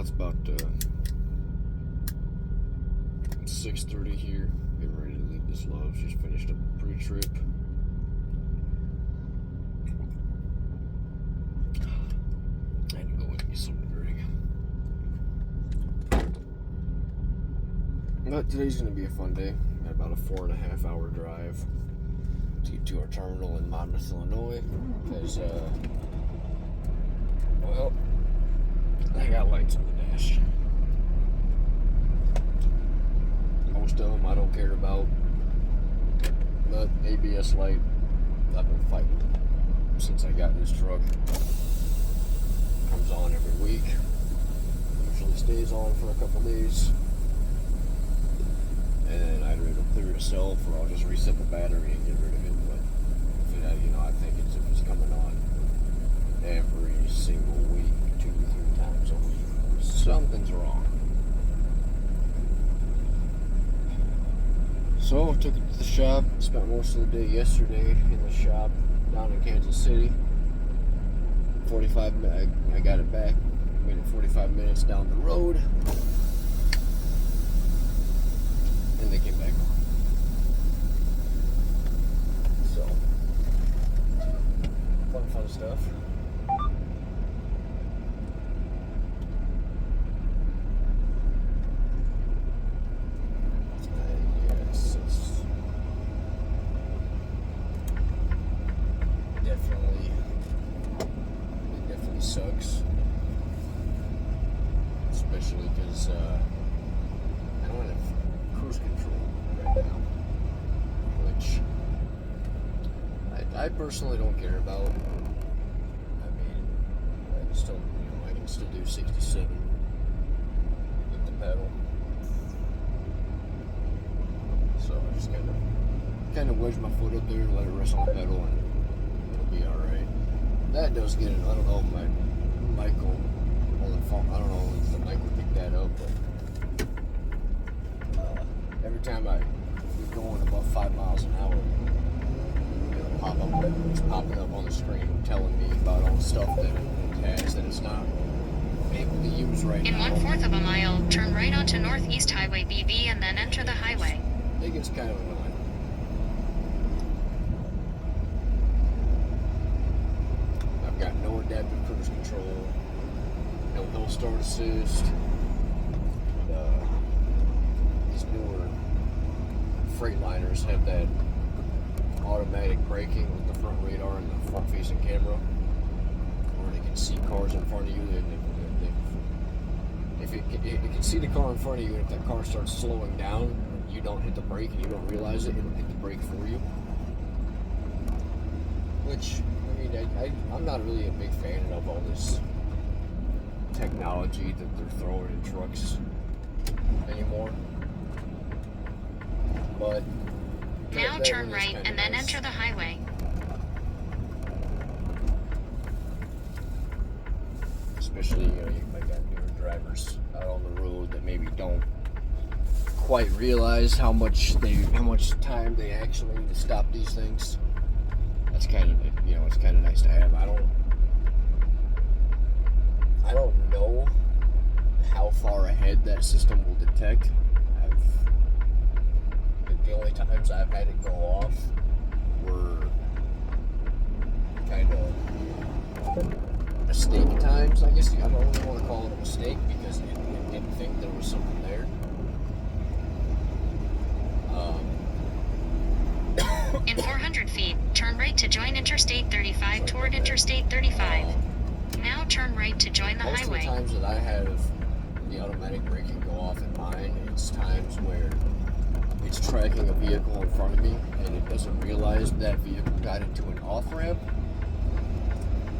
it's about 6:30 here. Getting ready to leave this love. She's finished up pre-trip. I had to go and get something to drink. But today's going to be a fun day. Got about a 4.5 hour drive to get to our terminal in Monmouth, Illinois. Because, well, I got lights on the dash. Most of them I don't care about. But ABS light, I've been fighting since I got this truck. Comes on every week. Usually stays on for a couple days. And either it'll clear itself or I'll just reset the battery and get rid of it. But if it, I think if it's coming on every single week, 2 to 3 times a week, something's wrong. So I took it to the shop. Spent most of the day yesterday in the shop down in Kansas City. 45 minutes. I got it back. Made it 45 minutes down the road. And they came back on. So, fun stuff. Yes, it definitely sucks. Especially because I don't have cruise control right now, which I personally don't care about. I mean, I can still do 67 with the pedal. So I just kind of wedge my foot up there, let it rest on the pedal, and it'll be all right. That does get it. I don't know if my mic will, on the phone. I don't know if the mic will pick that up, but. Every time I get going above 5 miles an hour, it'll pop up. It's popping up on the screen, telling me about all the stuff that it has that it's not able to use right now. In 1/4 of a mile, turn right onto Northeast Highway BB and then enter the highway. It gets kind of annoying. I've got no adaptive cruise control, no hill start assist. These newer Freightliners have that automatic braking with the front radar and the front facing camera where they can see cars in front of you, and if it can see the car in front of you, and if that car starts slowing down, you don't hit the brake and you don't realize it, it'll hit the brake for you. Which, I mean, I'm not really a big fan of all this technology that they're throwing in trucks anymore. But now turn right and then enter the highway. Especially, you might got newer drivers out on the road that maybe don't quite realize how much time they actually need to stop these things. That's kind of, it's kind of nice to have. I don't know how far ahead that system will detect. The only times I've had it go off were kind of mistake times, I guess. I don't really want to call it a mistake because it didn't think there was something there. In 400 feet, turn right to join Interstate 35 toward Interstate 35. Now turn right to join the highway. Most of the times that I have the automatic braking go off in mine, it's times where it's tracking a vehicle in front of me and it doesn't realize that vehicle got into an off-ramp,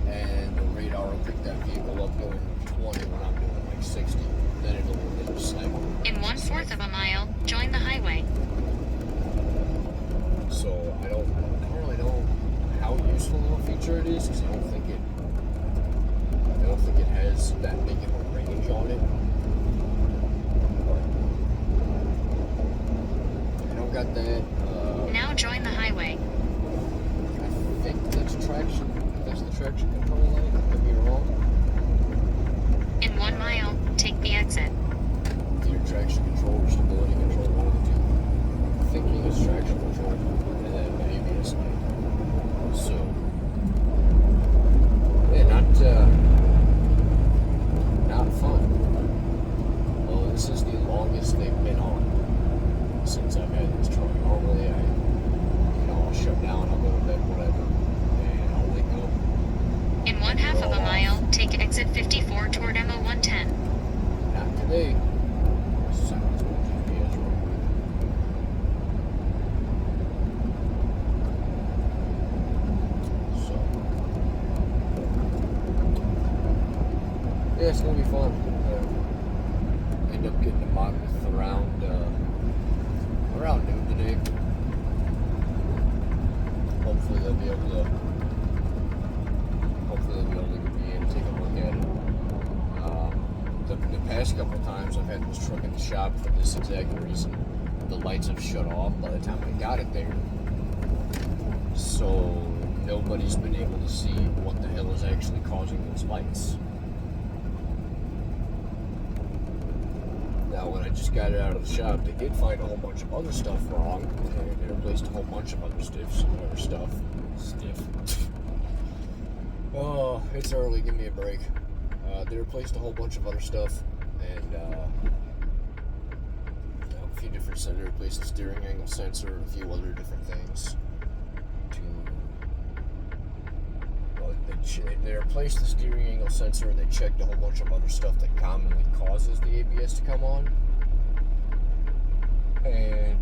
and the radar will pick that vehicle up going 20 when I'm doing like 60. Then it'll cycle. In 1/4 of a mile, join the highway. So I don't really know how useful of a feature it is, because I don't think it has that big of a range on it. I don't got that. Now join the highway. I think that's traction. That's the traction control light. I could be wrong. In 1 mile, take exit. Either traction control or stability control, one of the two. I'm thinking it's traction control and then ABS light. So, yeah, not fun. Well, this is the longest they've been on since I've had this truck. Normally, I'll shut down, I'll go to bed, whatever, and I'll wake up. In 1/2 of a mile, take exit 54 toward MO 110. Not today. Sounds like GPS real quick. So, yeah, it's gonna be fun. End up getting the Monmouth around noon today. Hopefully they'll be able to get me in and take a look at it. The past couple of times I've had this truck in the shop for this exact reason. The lights have shut off by the time I got it there. So nobody's been able to see what the hell is actually causing those lights. Now, when I just got it out of the shop, they did find a whole bunch of other stuff wrong, and they replaced a whole bunch of other stuff. Oh, it's early, give me a break. They replaced a whole bunch of other stuff, and a few different sensors. They replaced the steering angle sensor and a few other different things. They replaced the steering angle sensor, and they checked a whole bunch of other stuff that commonly causes the ABS to come on, and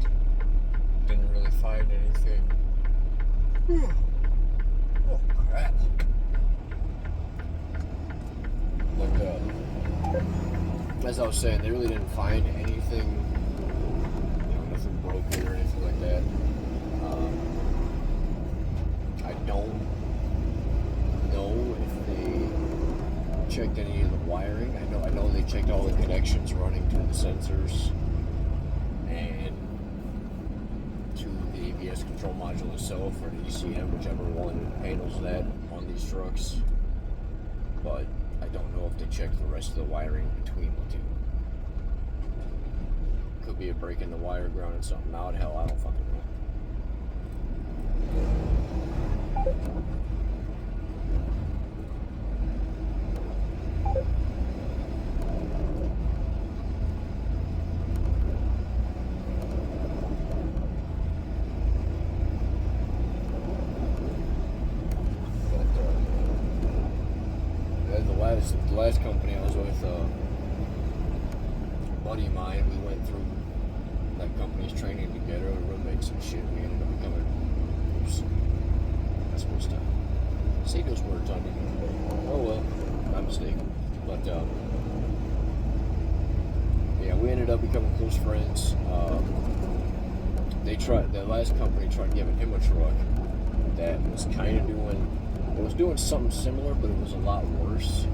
didn't really find anything. Oh crap! But as I was saying, they really didn't find anything, nothing broken or anything like that. I don't know if they checked any of the wiring. I know they checked all the connections running to the sensors and to the ABS control module itself, or the ECM, whichever one handles that on these trucks. But I don't know if they checked the rest of the wiring between the two. Could be a break in the wire grounding something out. Hell, I don't fucking know. The last company I was with, a buddy of mine, we went through that company's training together. We roommates and shit. We ended up becoming. Oops. I'm supposed to say those words on you. Oh well, my mistake. But yeah, we ended up becoming close friends. The last company tried giving him a truck that was kind of doing something similar, but it was a lot worse.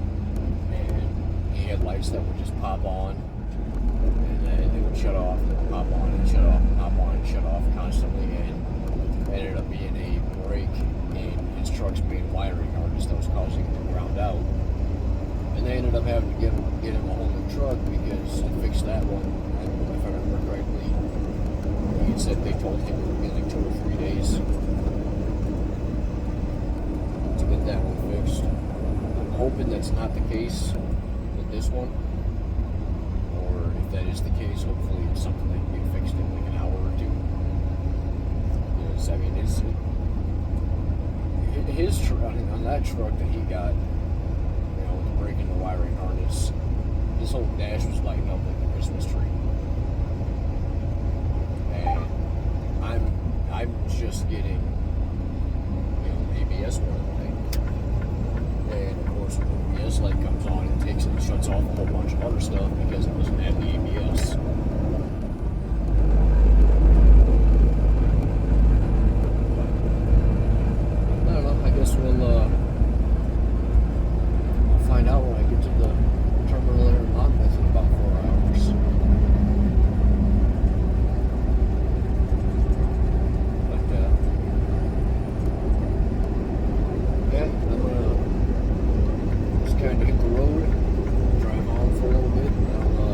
And he had lights that would just pop on, and then they would shut off, and then pop on and shut off, and pop on and shut off constantly, and it ended up being a break in his truck's main wiring harness that was causing it to ground out. And they ended up having to get him a whole new truck because to fix that one, if I remember correctly, he said they told him it would be like 2 or 3 days to get that one fixed. I'm hoping that's not the case with this one, or if that is the case, hopefully it's something that can be fixed in like an hour or two. Because I mean, his truck on that truck that he got, breaking the wiring harness, his whole dash was lighting up like a Christmas tree. And I'm just getting, ABS light. And of course, when the ABS light comes on, it takes and shuts off a whole bunch of other stuff because it doesn't have the ABS. I don't know. I guess we'll find out when I get to the terminal there in Monmouth in about 4 hours. But yeah, I'm gonna just kind of hit the road, drive on for a little bit, and I'll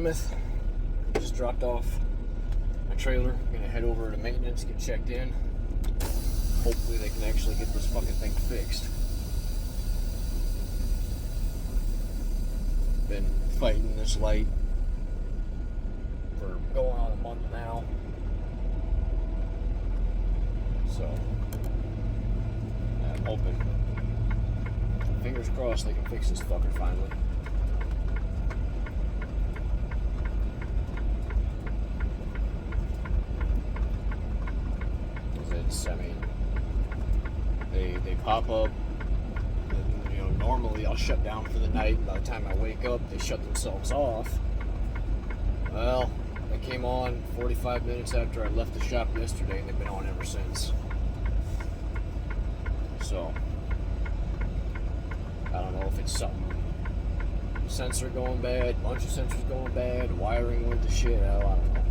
Plymouth. Just dropped off my trailer. I'm gonna head over to maintenance, get checked in. Hopefully they can actually get this fucking thing fixed. Been fighting this light for going on a month now. So I'm hoping, fingers crossed, they can fix this fucker finally. I mean, they pop up, and, you know, normally I'll shut down for the night, and by the time I wake up, they shut themselves off. Well, they came on 45 minutes after I left the shop yesterday, and they've been on ever since. So, I don't know if it's something, sensor going bad, bunch of sensors going bad, wiring went to shit, I don't know.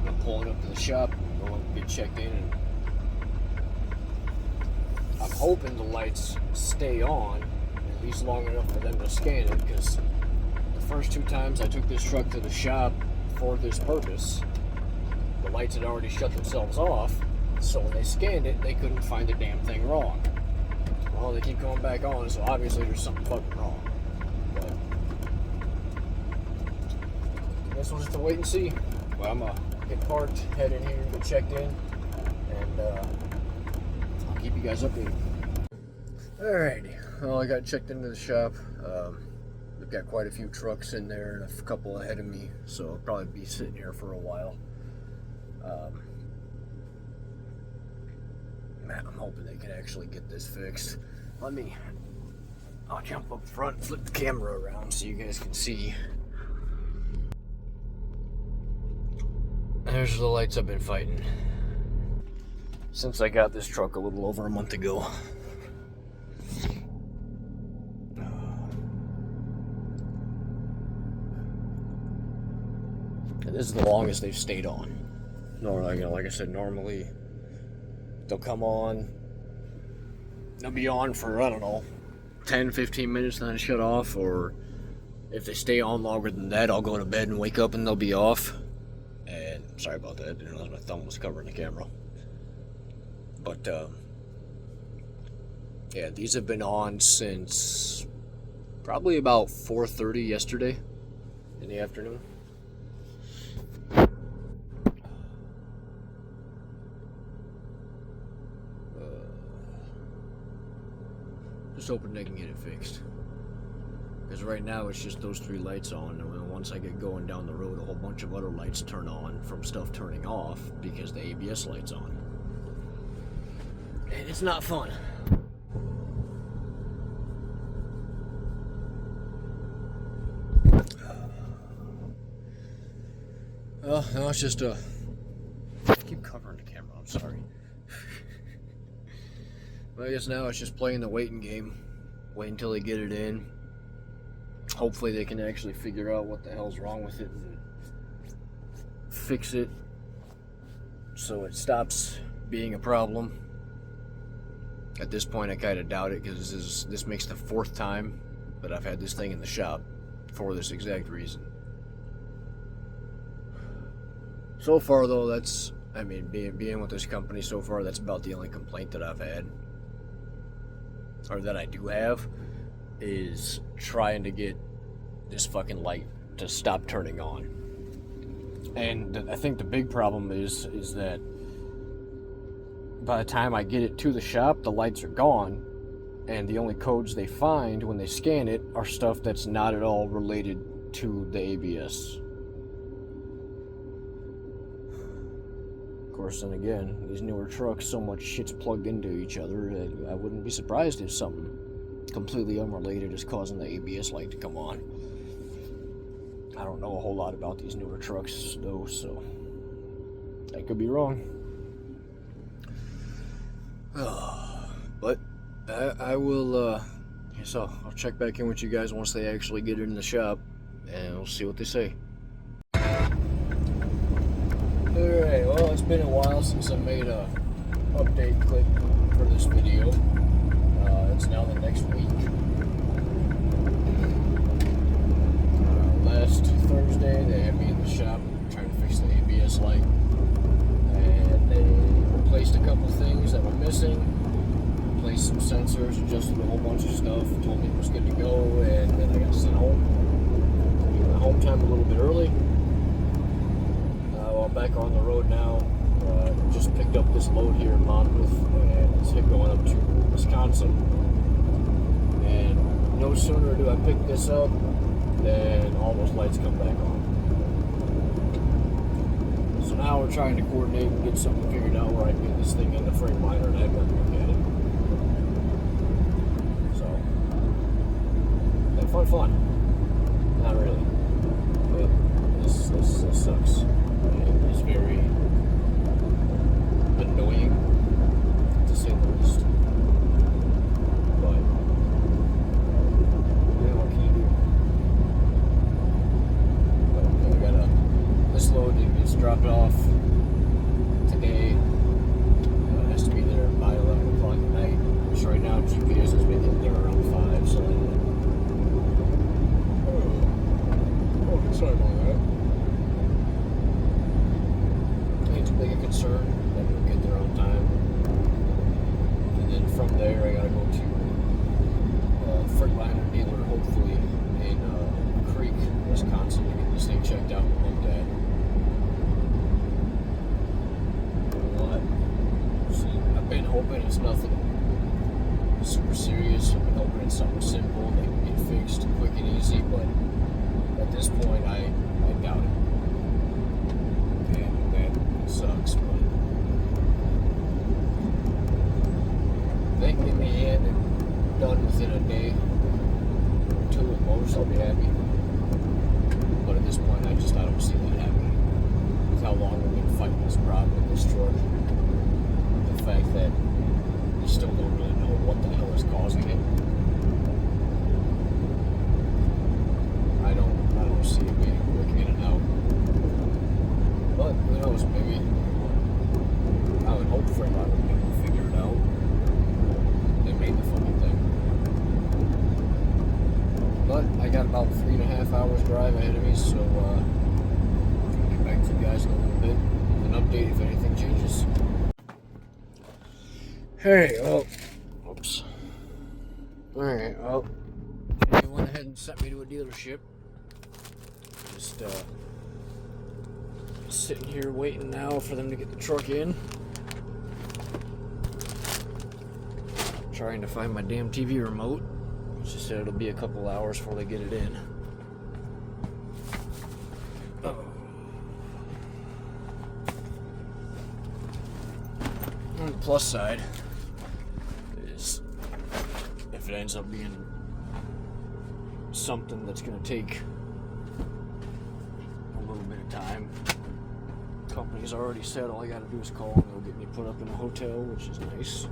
I'm pulling up to the shop, going to get checked in, and I'm hoping the lights stay on at least long enough for them to scan it, because the first 2 times I took this truck to the shop for this purpose, the lights had already shut themselves off, so when they scanned it, they couldn't find the damn thing wrong. Well, they keep going back on, so obviously there's something fucking wrong. But I guess we'll just have to wait and see. But I'm gonna get parked, head in here, get checked in, and I'll keep you guys updated. Alrighty, well, I got checked into the shop. We've got quite a few trucks in there and a couple ahead of me, so I'll probably be sitting here for a while. Man, I'm hoping they can actually get this fixed. I'll jump up front and flip the camera around so you guys can see. There's the lights I've been fighting since I got this truck a little over a month ago. And this is the longest they've stayed on. Normally, like I said, normally they'll come on, they'll be on for, I don't know, 10-15 minutes and then shut off, or if they stay on longer than that, I'll go to bed and wake up and they'll be off. And sorry about that, I didn't realize my thumb was covering the camera. But yeah, these have been on since probably about 4:30 yesterday in the afternoon. Just hoping they can get it fixed. Because right now it's just those 3 lights on, and once I get going down the road, a whole bunch of other lights turn on from stuff turning off because the ABS light's on. And it's not fun. Well, no, it's just I keep covering the camera, I'm sorry. Well, I guess now it's just playing the waiting game. Wait until they get it in. Hopefully they can actually figure out what the hell's wrong with it and fix it so it stops being a problem. At this point I kind of doubt it, because this makes the 4th time that I've had this thing in the shop for this exact reason. So far though, that's, I mean, being with this company so far, that's about the only complaint that I've had, or that I do have, is trying to get this fucking light to stop turning on. And I think the big problem is that by the time I get it to the shop, the lights are gone, and the only codes they find when they scan it are stuff that's not at all related to the ABS. Of course, then again, these newer trucks, so much shit's plugged into each other that I wouldn't be surprised if something completely unrelated is causing the ABS light to come on. I don't know a whole lot about these newer trucks though, so I could be wrong. But I will, so I'll check back in with you guys once they actually get it in the shop, and we'll see what they say. Alright, well, it's been a while since I made a update clip for this video. It's now the next week. Last Thursday. They had me in the shop trying to fix the ABS light. And they replaced a couple things that were missing. Replaced some sensors, adjusted a whole bunch of stuff, told me it was good to go, and then I got sent home. My home time a little bit early. Well, I'm back on the road now. Just picked up this load here in Monmouth, and it's going up to Wisconsin. And no sooner do I pick this up than all those lights come back on. So now we're trying to coordinate and get something figured out where I can get this thing in the frame liner and have them look at it. So, fun. Not really. But this sucks. It's very annoying, to say the least. But, yeah, what can you do? But, this load gets dropped off today. It has to be there by 11 o'clock at night, which right now GPS has been in there around 5, so sorry about that. Ain't too big a concern that we'll get there on time. And then from there, I gotta go to Freightliner dealer, hopefully in Creek, Wisconsin, to get this thing checked out and looked at. I've been hoping it's nothing super serious. I've been hoping it's something simple that can get fixed quick and easy, but at this point, I doubt it. And that sucks, but they can get me in and done within a day or two at most, I'll be happy. But at this point, I don't see that happening. With how long we've been fighting this problem with this truck. The fact that we still don't really know what the hell is causing it. I don't see it being quick in and out. But who knows, maybe I would hope Freightliner would be able to figure it out. They made the fucking thing. But I got about 3.5 hours drive ahead of me, so I'll get back to you guys in a little bit with an update if anything changes. Hey, oops. Alright, well, they went ahead and sent me to a dealership. Just sitting here waiting now for them to get the truck in. Trying to find my damn TV remote. She said it'll be a couple hours before they get it in. On the plus side is if it ends up being something that's going to take a little bit of time, the company's already said all I got to do is call and they'll get me put up in a hotel, which is nice.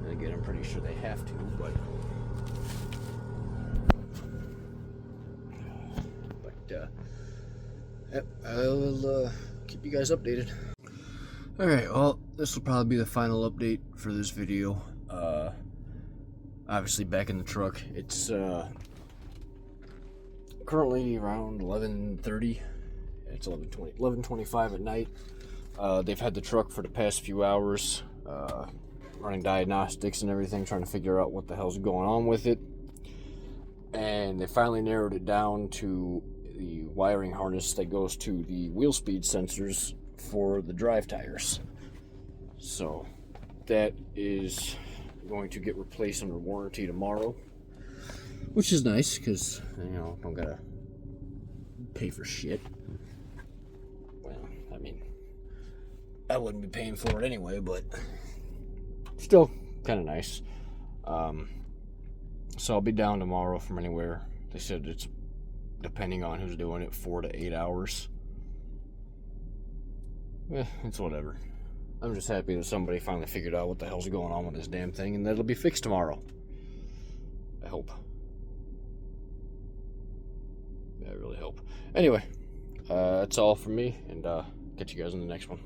And again, I'm pretty sure they have to, but yep, I'll keep you guys updated. Alright, well, this will probably be the final update for this video. Obviously back in the truck. It's currently around 11:30. It's 11:25 at night. They've had the truck for the past few hours, running diagnostics and everything, trying to figure out what the hell's going on with it. And they finally narrowed it down to the wiring harness that goes to the wheel speed sensors for the drive tires. So that is going to get replaced under warranty tomorrow, which is nice because, you know, don't gotta pay for shit. Well, I mean, I wouldn't be paying for it anyway, but still kind of nice. So I'll be down tomorrow from anywhere. They said it's, depending on who's doing it, 4 to 8 hours. It's whatever. I'm just happy that somebody finally figured out what the hell's going on with this damn thing, and that it'll be fixed tomorrow. I hope. Yeah, I really hope. Anyway, that's all from me, and catch you guys in the next one.